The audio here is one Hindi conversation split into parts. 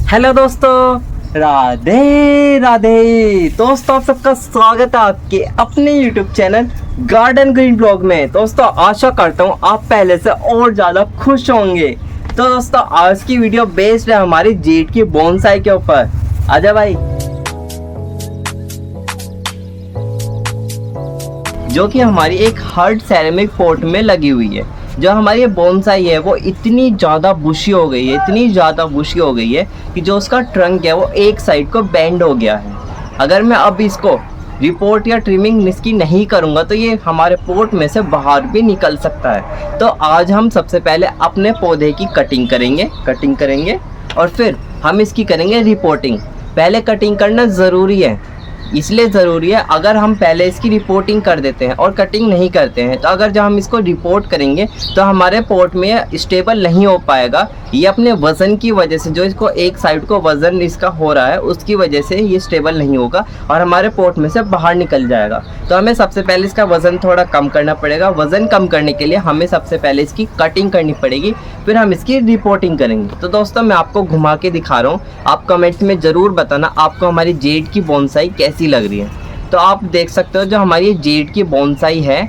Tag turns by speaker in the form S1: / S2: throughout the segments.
S1: हेलो दोस्तों, राधे राधे। दोस्तों आप सबका स्वागत है आपके अपने YouTube channel garden green blog में। दोस्तों आशा करता हूँ आप पहले से और ज़्यादा खुश होंगे। तो दोस्तों आज की वीडियो बेस्ड है हमारी जेड की बोनसाई के ऊपर। आजा भाई। जो कि हमारी एक हार्ड सेरेमिक पॉट में लगी हुई है। जो हमारी ये बोनसाई है वो इतनी ज़्यादा बुशी हो गई है, इतनी ज़्यादा बुशी हो गई है कि जो उसका ट्रंक है वो एक साइड को बेंड हो गया है। अगर मैं अब इसको रिपोर्ट या ट्रिमिंग इसकी नहीं करूँगा तो ये हमारे पोट में से बाहर भी निकल सकता है। तो आज हम सबसे पहले अपने पौधे की कटिंग करेंगे और फिर हम इसकी करेंगे रिपोर्टिंग। पहले कटिंग करना ज़रूरी है, इसलिए ज़रूरी है। अगर हम पहले इसकी रिपोर्टिंग कर देते हैं और कटिंग नहीं करते हैं तो अगर जब हम इसको रिपोर्ट करेंगे तो हमारे पोट में स्टेबल नहीं हो पाएगा। ये अपने वज़न की वजह से, जो इसको एक साइड को वज़न इसका हो रहा है उसकी वजह से ये स्टेबल नहीं होगा और हमारे पोट में से बाहर निकल जाएगा। तो हमें सबसे पहले इसका वज़न थोड़ा कम करना पड़ेगा। वज़न कम करने के लिए हमें सबसे पहले इसकी कटिंग करनी पड़ेगी, फिर हम इसकी रिपोर्टिंग करेंगे। तो दोस्तों मैं आपको घुमा के दिखा रहा हूँ, आप कमेंट्स में ज़रूर बताना आपको हमारी जेड की बोनसाई कैसी लग रही है। तो आप देख सकते हो जो हमारी जेड की बोनसाई है,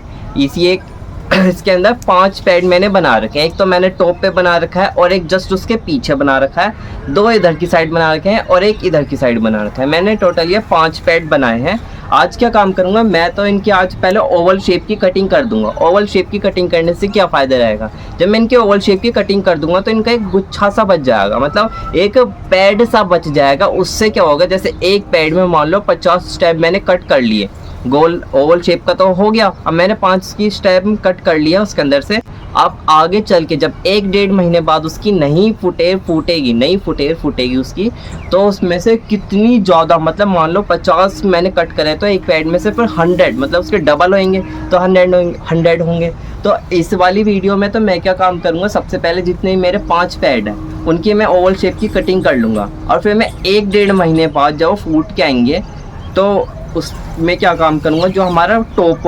S1: इसके अंदर 5 पैड मैंने बना रखे हैं। एक तो मैंने टॉप पे बना रखा है और एक जस्ट उसके पीछे बना रखा है। 2 इधर की साइड बना रखे हैं और एक इधर की साइड बना रखा है। मैंने टोटल ये 5 पैड बनाए हैं। आज क्या काम करूंगा मैं, तो इनकी आज पहले ओवल शेप की कटिंग कर दूंगा। ओवल शेप की कटिंग करने से क्या फ़ायदा रहेगा, जब मैं इनके ओवल शेप की कटिंग कर दूंगा तो इनका एक गुच्छा सा बच जाएगा, मतलब एक पैड सा बच जाएगा। उससे क्या होगा, जैसे एक पैड में मान लो 50 स्टेप मैंने कट कर लिए, गोल ओवल शेप का तो हो गया। अब मैंने 5 की स्टेप कट कर लिया उसके अंदर से। अब आगे चल के जब 1-1.5 महीने बाद उसकी नई फुटेर फूटेगी उसकी, तो उसमें से कितनी ज़्यादा, मतलब मान लो 50 मैंने कट करे तो एक पैड में से फिर 100, मतलब उसके डबल होंगे तो 100 होंगे। तो इस वाली वीडियो में तो मैं क्या काम करूँगा, सबसे पहले जितने मेरे 5 पैड हैं उनकी मैं ओवल शेप की कटिंग कर लूँगा और फिर मैं 1-1.5 महीने बाद जब वो फूट के आएंगे तो उसमें क्या काम करूँगा, जो हमारा टॉप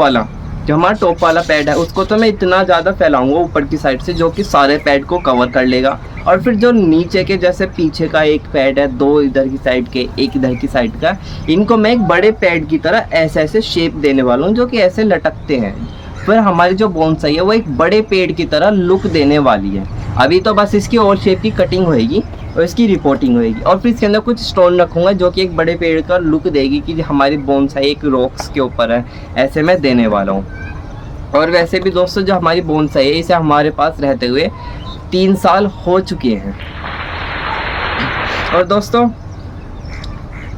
S1: वाला पैड है उसको तो मैं इतना ज़्यादा फैलाऊंगा ऊपर की साइड से, जो कि सारे पैड को कवर कर लेगा। और फिर जो नीचे के, जैसे पीछे का एक पैड है, 2 इधर की साइड के, एक इधर की साइड का, इनको मैं एक बड़े पैड की तरह ऐसे शेप देने वाला हूँ जो कि ऐसे लटकते हैं। फिर हमारी जो बोनसाई है वो एक बड़े पेड़ की तरह लुक देने वाली है। अभी तो बस इसकी ओवल शेप की कटिंग होएगी और इसकी रिपोर्टिंग होएगी और फिर इसके अंदर कुछ स्टोन रखूँगा जो कि एक बड़े पेड़ का लुक देगी कि हमारी बोनसाई एक रॉक्स के ऊपर है, ऐसे मैं देने वाला हूँ। और वैसे भी दोस्तों जो हमारी बोनसाई है इसे हमारे पास रहते हुए 3 साल हो चुके हैं। और दोस्तों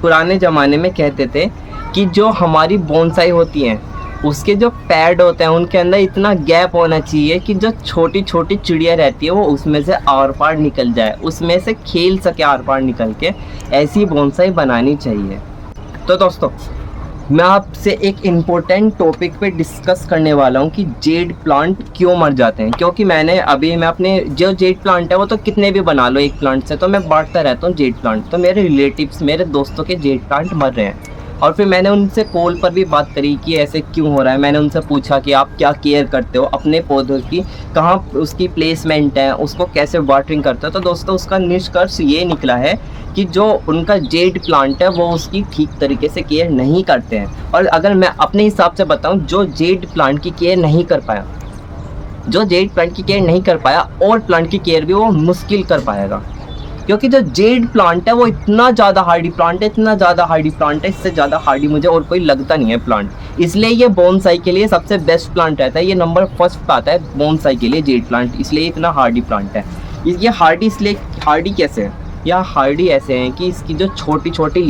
S1: पुराने ज़माने में कहते थे कि जो हमारी बोनसाई होती हैं उसके जो पैड होते हैं उनके अंदर इतना गैप होना चाहिए कि जो छोटी छोटी चिड़िया रहती है वो उसमें से आर पार निकल जाए, उसमें से खेल सके आर पार निकल के। ऐसी बोनसाई बनानी चाहिए। तो दोस्तों मैं आपसे एक इम्पोर्टेंट टॉपिक पे डिस्कस करने वाला हूँ कि जेड प्लांट क्यों मर जाते हैं। क्योंकि मैं अपने जो जेड प्लांट है वो तो कितने भी बना लो एक प्लांट से, तो मैं बांटता रहता हूँ जेड प्लांट। तो मेरे रिलेटिव्स, मेरे दोस्तों के जेड प्लांट मर रहे हैं और फिर मैंने उनसे कॉल पर भी बात करी कि ऐसे क्यों हो रहा है। मैंने उनसे पूछा कि आप क्या केयर करते हो अपने पौधों की, कहाँ उसकी प्लेसमेंट है, उसको कैसे वाटरिंग करते हो। तो दोस्तों उसका निष्कर्ष ये निकला है कि जो उनका जेड प्लांट है वो उसकी ठीक तरीके से केयर नहीं करते हैं। और अगर मैं अपने हिसाब से बताऊं, जो जेड प्लांट की केयर नहीं कर पाया और प्लांट की केयर भी वो मुश्किल कर पाएगा। क्योंकि जो जेड प्लांट है वो इतना ज़्यादा हार्डी प्लांट है, इससे ज़्यादा हार्डी मुझे और कोई लगता नहीं है प्लांट। इसलिए ये बोनसाई के लिए सबसे बेस्ट प्लांट रहता है, ये नंबर 1 पे आता है बोनसाई के लिए जेड प्लांट, इसलिए इतना हार्डी प्लांट है। ये हार्डी कैसे है, यह हार्डी ऐसे हैं कि इसकी जो छोटी छोटी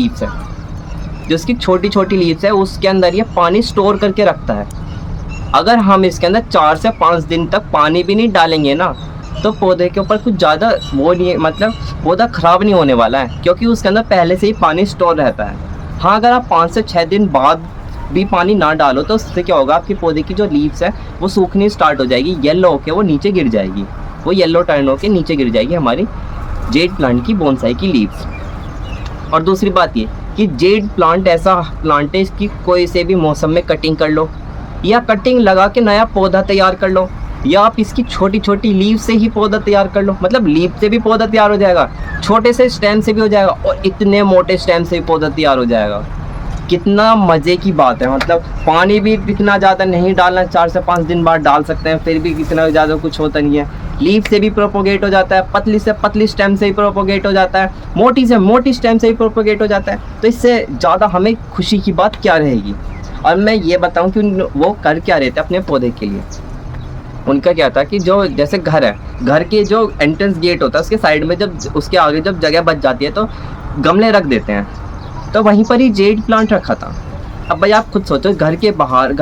S1: लीव्स है उसके अंदर ये पानी स्टोर करके रखता है। अगर हम इसके अंदर 4 से 5 दिन तक पानी भी नहीं डालेंगे ना तो पौधे के ऊपर कुछ ज़्यादा वो नहीं, मतलब पौधा ख़राब नहीं होने वाला है, क्योंकि उसके अंदर पहले से ही पानी स्टोर रहता है। हाँ अगर आप 5 से 6 दिन बाद भी पानी ना डालो तो उससे क्या होगा, आपके पौधे की जो लीव्स है वो सूखनी स्टार्ट हो जाएगी, येलो होके वो नीचे गिर जाएगी, वो येलो टर्न होके नीचे गिर जाएगी हमारी जेड प्लांट की बोनसाई की लीव्स। और दूसरी बात ये कि जेड प्लांट ऐसा प्लांट है, इसकी कोई से भी मौसम में कटिंग कर लो या कटिंग लगा के नया पौधा तैयार कर लो, या आप इसकी छोटी छोटी लीव से ही पौधा तैयार कर लो, मतलब लीव से भी पौधा तैयार हो जाएगा, छोटे से स्टेम से भी हो जाएगा, और इतने मोटे स्टेम से भी पौधा तैयार हो जाएगा। कितना मज़े की बात है। मतलब पानी भी इतना ज़्यादा नहीं डालना, 4 से 5 दिन बाद डाल सकते हैं, फिर भी कितना ज़्यादा कुछ होता नहीं है। लीफ से भी प्रोपोगेट हो जाता है, पतली से पतली स्टेम से ही प्रोपोगेट हो जाता है, मोटी से मोटी स्टेम से ही प्रोपोगेट हो जाता है। तो इससे ज़्यादा हमें खुशी की बात क्या रहेगी। और मैं ये बताऊं कि वो कर क्या रहे थे अपने पौधे के लिए। उनका क्या था कि जो जैसे घर है, घर के जो एंट्रेंस गेट होता है उसके साइड में जब उसके आगे जब जगह बच जाती है तो गमले रख देते हैं, तो वहीं पर ही जेड प्लांट रखा था। अब भाई आप खुद सोचो, घर के बाहर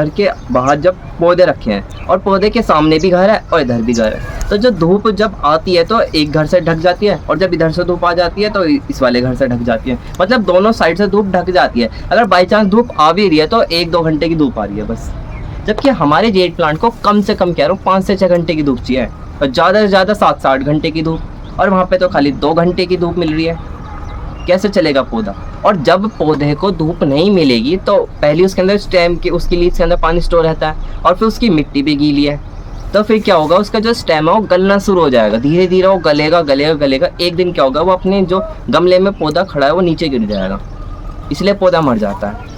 S1: जब पौधे रखे हैं और पौधे के सामने भी घर है और इधर भी घर है, तो जो धूप जब आती है तो एक घर से ढक जाती है, और जब इधर से धूप आ जाती है तो इस वाले घर से ढक जाती है, मतलब दोनों साइड से धूप ढक जाती है। अगर बाई चांस धूप आ भी रही है तो 1-2 घंटे की धूप आ रही है बस। जबकि हमारे जेड प्लांट को कम से कम कह रहा हूँ 5 से 6 घंटे की धूप चाहिए, और ज़्यादा से ज़्यादा 7 से 8 घंटे की धूप, और वहाँ पे तो खाली 2 घंटे की धूप मिल रही है। कैसे चलेगा पौधा। और जब पौधे को धूप नहीं मिलेगी तो पहले उसके अंदर स्टेम के उसकी लीव्स के अंदर पानी स्टोर रहता है, और फिर उसकी मिट्टी भी गीली है, तो फिर क्या होगा, उसका जो स्टेम है वो गलना शुरू हो जाएगा, धीरे धीरे वो गलेगा। एक दिन क्या होगा, वो अपने जो गमले में पौधा खड़ा है वो नीचे गिर जाएगा, इसलिए पौधा मर जाता है।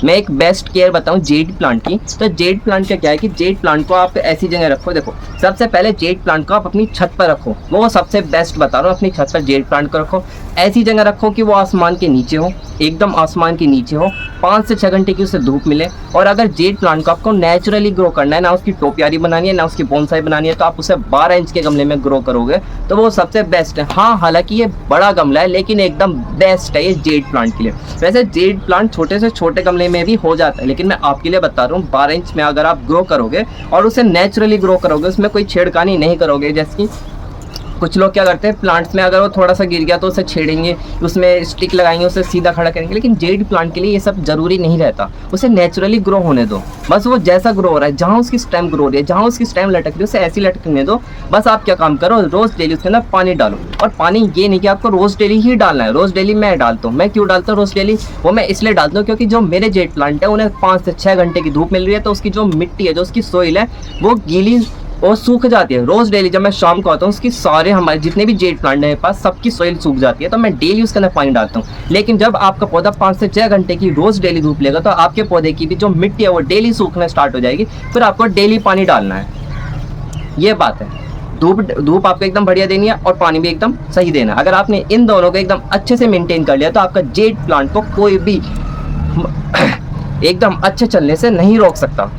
S1: मैं एक बेस्ट केयर बताऊं जेड प्लांट की, तो जेड प्लांट का क्या है कि जेड प्लांट को आप ऐसी जगह रखो। देखो, सबसे पहले जेड प्लांट को आप अपनी छत पर रखो, वो सबसे बेस्ट बता रहा हूँ। अपनी छत पर जेड प्लांट को रखो, ऐसी जगह रखो कि वो आसमान के नीचे हो, एकदम आसमान के नीचे हो, 5 से 6 घंटे की उसे धूप मिले। और अगर जेड प्लांट को आपको नेचुरली ग्रो करना है, ना उसकी टोपियारी बनानी है ना उसकी बोनसाई बनानी है, तो आप उसे 12 इंच के गमले में ग्रो करोगे तो वो सबसे बेस्ट है। हाँ, हालांकि ये बड़ा गमला है लेकिन एकदम बेस्ट है ये जेड प्लांट के लिए। वैसे जेड प्लांट छोटे से छोटे गमले में भी हो जाता है, लेकिन मैं आपके लिए बता रहा हूँ 12 इंच में अगर आप ग्रो करोगे और उसे नेचुरली ग्रो करोगे, उसमें कोई छेड़खानी नहीं करोगे। जैसे कि कुछ लोग क्या करते हैं, प्लांट्स में अगर वो थोड़ा सा गिर गया तो उसे छेड़ेंगे, उसमें स्टिक लगाएंगे, उसे सीधा खड़ा करेंगे, लेकिन जेड प्लांट के लिए ये सब जरूरी नहीं रहता। उसे नेचुरली ग्रो होने दो, बस वो जैसा ग्रो हो रहा है, जहाँ उसकी स्टेम ग्रो हो रही है, जहाँ उसकी स्टेम लटक रही है उसे ऐसी लटकने दो। बस आप क्या काम करो, रोज़ डेली उसके अंदर पानी डालो। और पानी ये नहीं कि आपको रोज़ डेली ही डालना है, रोज़ डेली मैं डालता हूँ। मैं क्यों डालता हूँ रोज़ डेली, वो मैं इसलिए डालता हूँ क्योंकि जो मेरे जेड प्लांट है उन्हें 5 से 6 घंटे की धूप मिल रही है, तो उसकी जो मिट्टी है, जो उसकी सोइल है, वो गीली और सूख जाती है। रोज डेली जब मैं शाम को आता हूँ, उसकी सारे हमारे जितने भी जेड प्लांट है मेरे पास, सबकी सोइल सूख जाती है, तो मैं डेली उसके अंदर पानी डालता हूँ। लेकिन जब आपका पौधा 5 से 6 घंटे की रोज डेली धूप लेगा तो आपके पौधे की भी जो मिट्टी है वो डेली सूखना स्टार्ट हो जाएगी, फिर आपको डेली पानी डालना है। ये बात है, धूप आपको एकदम बढ़िया देनी है और पानी भी एकदम सही देना है। अगर आपने इन दोनों को एकदम अच्छे से मेंटेन कर लिया तो आपका जेड प्लांट को कोई भी एकदम अच्छे चलने से नहीं रोक सकता।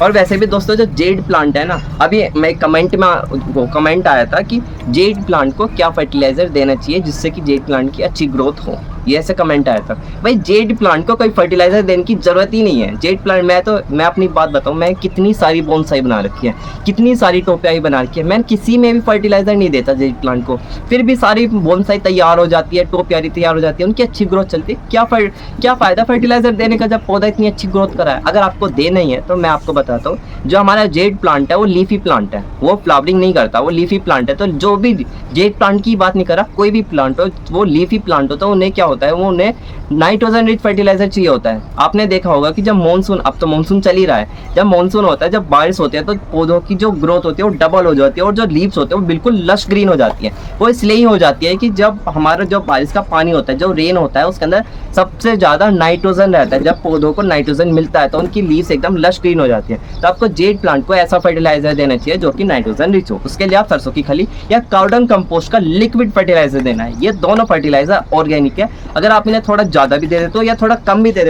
S1: और वैसे भी दोस्तों, जो जेड प्लांट है ना, अभी मैं कमेंट आया था कि जेड प्लांट को क्या फर्टिलाइजर देना चाहिए जिससे कि जेड प्लांट की अच्छी ग्रोथ हो, ये ऐसे कमेंट आया था। भाई जेड प्लांट को कोई फर्टिलाइजर देने की जरूरत ही नहीं है। जेड प्लांट मैं अपनी बात बताऊं, मैं कितनी सारी बोनसाई बना रखी है, कितनी सारी टोपियाई बना रखी है, मैं किसी में भी फर्टिलाइजर नहीं देता जेड प्लांट को, फिर भी सारी बोनसाई तैयार हो जाती है, टोपियारी तैयार हो जाती है, उनकी अच्छी ग्रोथ चलती है। क्या फ़ायदा फर्टिलाइजर देने का जब पौधा इतनी अच्छी ग्रोथ करा है। अगर आपको देना ही है तो मैं आपको बताता हूँ, जो हमारा जेड प्लांट है वो लीफी प्लांट है, वो फ्लावरिंग नहीं करता, वो लीफी प्लांट है। तो जो भी जेड प्लांट की बात नहीं कर रहा, कोई भी प्लांट हो वो लीफी प्लांट हो, तो उन्हें क्या होता है, वो उन्हें नाइट्रोजन रिच फर्टिलाइजर चाहिए होता है। आपने देखा होगा कि जब मानसून, अब तो मानसून चल ही रहा है, जब मानसून होता है, जब बारिश होती है, तो पौधों की जो ग्रोथ होती है वो डबल हो जाती है, और जो लीव्स होते हैं वो बिल्कुल लश ग्रीन हो जाती है। वो इसलिए ही हो जाती है कि जब हमारा जो बारिश का पानी होता है, जो रेन होता है, उसके अंदर सबसे ज़्यादा नाइट्रोजन रहता है। जब पौधों को नाइट्रोजन मिलता है तो उनकी लीव्स एकदम लश ग्रीन हो जाती है। तो आपको जेड प्लांट को ऐसा फर्टिलाइजर देना चाहिए जो कि नाइट्रोजन रिच हो। उसके लिए आप सरसों की खली या काउडंग कंपोस्ट का लिक्विड फर्टिलाइजर देना है। ये दोनों फर्टिलाइजर ऑर्गेनिक है, अगर आप इन्हें थोड़ा ज़्यादा भी दे देते हो या थोड़ा कम भी दे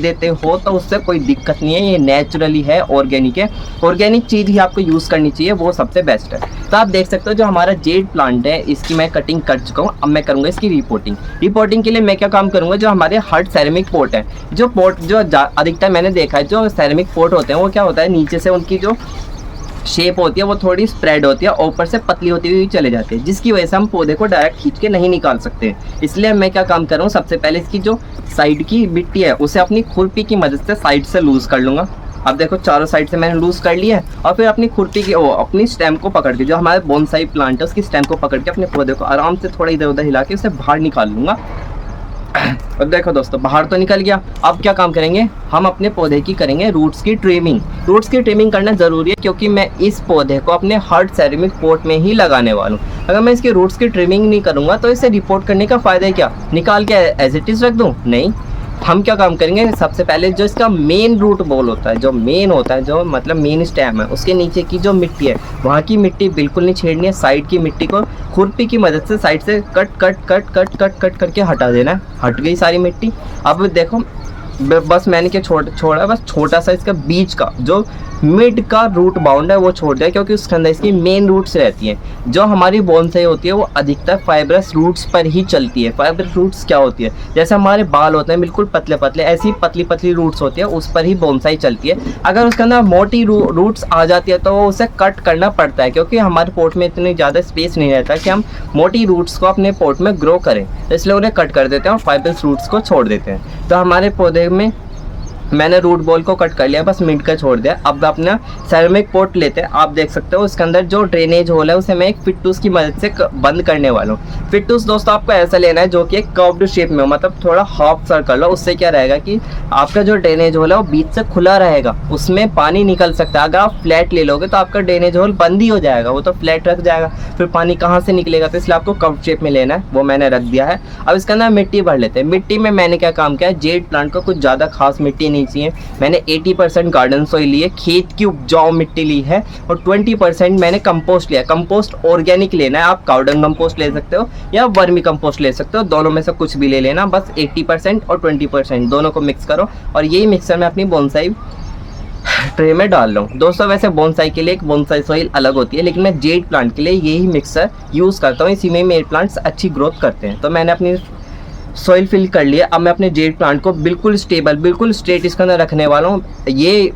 S1: देते हो तो उससे कोई दिक्कत नहीं है। ये नेचुरली है, ऑर्गेनिक है, ऑर्गेनिक चीज़ ही आपको यूज़ करनी चाहिए, वो सबसे बेस्ट है। तो आप देख सकते हो जो हमारा जेड प्लांट है, इसकी मैं कटिंग कर चुका हूँ। अब मैं करूँगा इसकी रिपोर्टिंग के लिए मैं क्या काम करूँगा, जो हमारे हर्ड सेरेमिक पोट है, जो अधिकतर मैंने देखा है जो सेरेमिक पोट होते हैं, वो क्या होता है, नीचे से उनकी जो शेप होती है वो थोड़ी स्प्रेड होती है, ऊपर से पतली होती हुई चले जाती है, जिसकी वजह से हम पौधे को डायरेक्ट खींच के नहीं निकाल सकते। इसलिए मैं क्या काम कर रहा हूँ, सबसे पहले इसकी जो साइड की मिट्टी है उसे अपनी खुरपी की मदद से साइड से लूज कर लूँगा। अब देखो चारों साइड से मैंने लूज कर लिया है, और फिर अपनी खुरपी की अपनी स्टेम को पकड़ के, जो हमारे बोनसाई प्लांट है उसकी स्टेम को पकड़ के अपने पौधे को आराम से थोड़ा इधर उधर हिला के उसे बाहर निकाल लूँगा। और देखो दोस्तों बाहर तो निकल गया। अब क्या काम करेंगे, हम अपने पौधे की करेंगे रूट्स की ट्रिमिंग। रूट्स की ट्रिमिंग करना ज़रूरी है क्योंकि मैं इस पौधे को अपने हर्ड सेरेमिक पॉट में ही लगाने वाला हूँ। अगर मैं इसकी रूट्स की ट्रिमिंग नहीं करूँगा तो इसे रिपोर्ट करने का फ़ायदा है क्या, निकाल के एज इट इज़ रख दूँ? नहीं, हम क्या काम करेंगे, सबसे पहले जो इसका मेन रूट बॉल होता है, जो मेन होता है, जो मतलब मेन स्टेम है, उसके नीचे की जो मिट्टी है वहाँ की मिट्टी बिल्कुल नहीं छेड़नी है। साइड की मिट्टी को खुरपी की मदद से साइड से cut cut cut cut cut cut करके हटा देना है। हट गई सारी मिट्टी। अब देखो बस मैंने क्या छोड़ा, बस छोटा सा इसका बीच का जो मिड का रूट बाउंड है वो छोड़ दिया, क्योंकि उसके अंदर इसकी मेन रूट्स रहती हैं। जो हमारी बोनसाई होती है वो अधिकतर फाइब्रस रूट्स पर ही चलती है। फाइब्रस रूट्स क्या होती है, जैसे हमारे बाल होते हैं बिल्कुल पतले पतले, ऐसी पतली पतली रूट्स होती है, उस पर ही बोनसाई चलती है। अगर उसके अंदर मोटी रूट्स आ जाती है तो उसे कट करना पड़ता है, क्योंकि हमारे पोट में इतनी ज़्यादा स्पेस नहीं रहता कि हम मोटी रूट्स को अपने पोट में ग्रो करें, इसलिए उन्हें कट कर देते हैं और फाइब्रस रूट्स को छोड़ देते हैं। तो हमारे पौधे में मैंने रूट बॉल को कट कर लिया, बस मिड का छोड़ दिया। अब अपना सेरेमिक पॉट लेते हैं। आप देख सकते हो उसके अंदर जो ड्रेनेज होल है उसे मैं एक फिटूस की मदद से बंद करने वाला हूँ। फिटूस दोस्तों आपको ऐसा लेना है जो कि एक कर्व्ड शेप में हो, मतलब थोड़ा हाफ सर्कल हो। उससे क्या रहेगा कि आपका जो ड्रेनेज होल है वो बीच से खुला रहेगा, उसमें पानी निकल सकता है। अगर आप फ्लैट ले लोगे तो आपका ड्रेनेज होल बंद ही हो जाएगा, वो तो फ्लैट रख जाएगा, फिर पानी कहाँ से निकलेगा। तो इसलिए आपको कर्व्ड शेप में लेना है, वो मैंने रख दिया है। अब इसके अंदर मिट्टी भर लेते हैं। मिट्टी में मैंने क्या काम किया है, जेड प्लांट को कुछ ज़्यादा खास मिट्टी नहीं चाहिए। मैंने 80% गार्डन सॉइल ली है, खेत की उपजाऊ मिट्टी ली है, और 20% मैंने कंपोस्ट लिया। कंपोस्ट ऑर्गेनिक लेना है, आप काउडंग कंपोस्ट ले सकते हो या वर्मी कंपोस्ट ले सकते हो, दोनों में से कुछ भी ले लेना। बस 80% और 20% दोनों को मिक्स करो, और यही मिक्सर मैं अपनी बोनसाई ट्रे में डाल रहा हूँ। दोस्तों वैसे बोनसाई के लिए एक बोनसाई सॉइल अलग होती है, लेकिन मैं जेड प्लांट के लिए यही मिक्सर यूज़ करता हूँ, इसी में मेरे प्लांट्स अच्छी ग्रोथ करते हैं। तो मैंने अपनी सॉइल फिल कर लिया। अब मैं अपने जेड प्लांट को बिल्कुल स्टेबल, बिल्कुल स्ट्रेट इसके अंदर रखने वाला हूँ। ये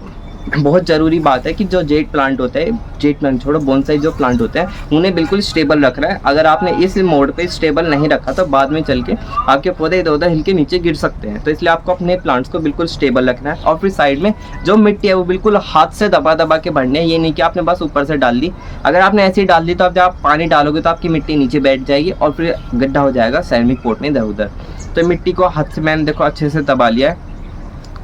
S1: बहुत ज़रूरी बात है कि जो जेड प्लांट होते हैं, जेड प्लांट छोड़ो, बोनसाई जो प्लांट होते हैं उन्हें बिल्कुल स्टेबल रख रहा है। अगर आपने इस मोड पे स्टेबल नहीं रखा तो बाद में चल के आपके पौधे इधर उधर हिल के नीचे गिर सकते हैं। तो इसलिए आपको अपने प्लांट्स को बिल्कुल स्टेबल रखना है। और फिर साइड में जो मिट्टी है वो बिल्कुल हाथ से दबा दबा के भरनी है, ये नहीं कि आपने बस ऊपर से डाल दी। अगर आपने ऐसे ही डाल दी तो जब आप पानी डालोगे तो आपकी मिट्टी नीचे बैठ जाएगी और फिर गड्ढा हो जाएगा सेरेमिक पॉट में इधर उधर। तो मिट्टी को हाथ से मैंने देखो अच्छे से दबा लिया है।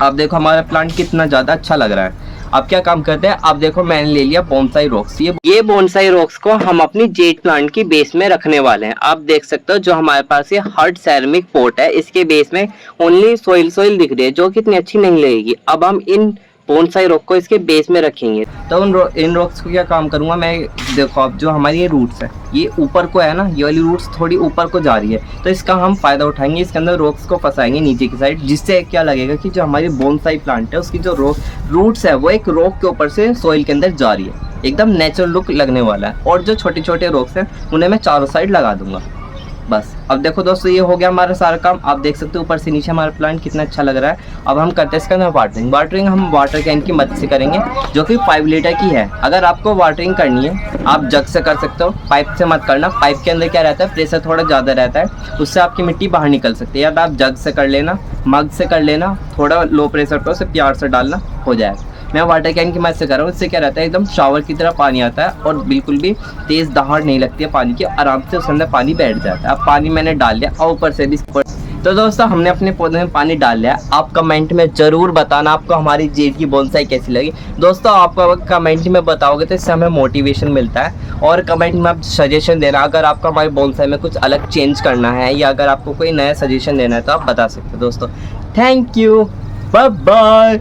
S1: आप देखो हमारा प्लांट कितना ज़्यादा अच्छा लग रहा है। अब क्या काम करते हैं, आप देखो मैंने ले लिया बोनसाई रॉक्स। ये बोनसाई रॉक्स को हम अपनी जेड प्लांट की बेस में रखने वाले हैं। आप देख सकते हो जो हमारे पास ये हार्ड सेरेमिक पॉट है, इसके बेस में ओनली सोइल दिख रही है, जो कितनी अच्छी नहीं लगेगी। अब हम इन बोनसाई रॉक को इसके बेस में रखेंगे। तो इन रॉक्स को क्या काम करूंगा मैं, देखो अब जो हमारी ये रूट्स है ये ऊपर को है ना, ये वाली रूट्स थोड़ी ऊपर को जा रही है, तो इसका हम फायदा उठाएंगे। इसके अंदर रॉक्स को फंसाएंगे नीचे की साइड, जिससे क्या लगेगा कि जो हमारी बोनसाई प्लांट है उसकी जो रूट्स है वो एक रॉक के ऊपर से सॉइल के अंदर जा रही है, एकदम नेचुरल लुक लगने वाला है। और जो छोटे छोटे रॉक्स हैं उन्हें मैं चारों साइड लगा दूंगा। बस अब देखो दोस्तों ये हो गया हमारा सारा काम। आप देख सकते हो ऊपर से नीचे हमारा प्लांट कितना अच्छा लग रहा है। अब हम करते हैं इसका ना वाटरिंग हम वाटर कैन की मदद से करेंगे, जो कि 5 लीटर की है। अगर आपको वाटरिंग करनी है आप जग से कर सकते हो, पाइप से मत करना। पाइप के अंदर क्या रहता है, प्रेशर थोड़ा ज़्यादा रहता है, उससे आपकी मिट्टी बाहर निकल सकती है। या तो आप जग से कर लेना, मग से कर लेना, थोड़ा लो प्रेशर पर उसे प्यार से डालना, हो जाएगा। मैं वाटर कैन की मदद से कर रहा हूँ, इससे क्या रहता है एकदम शावर की तरह पानी आता है और बिल्कुल भी तेज़ दहाड़ नहीं लगती है पानी की, आराम से उसके अंदर पानी बैठ जाता है। अब पानी मैंने डाल लिया और ऊपर से भी। तो दोस्तों हमने अपने पौधे में पानी डाल लिया। आप कमेंट में ज़रूर बताना आपको हमारी जेड की बोनसाई कैसी लगी। दोस्तों आपको कमेंट में बताओगे तो इससे हमें मोटिवेशन मिलता है, और कमेंट में आप सजेशन देना अगर आपको हमारी बोनसाई में कुछ अलग चेंज करना है या अगर आपको कोई नया सजेशन देना है तो आप बता सकते हो। दोस्तों थैंक यू, बाय बाय।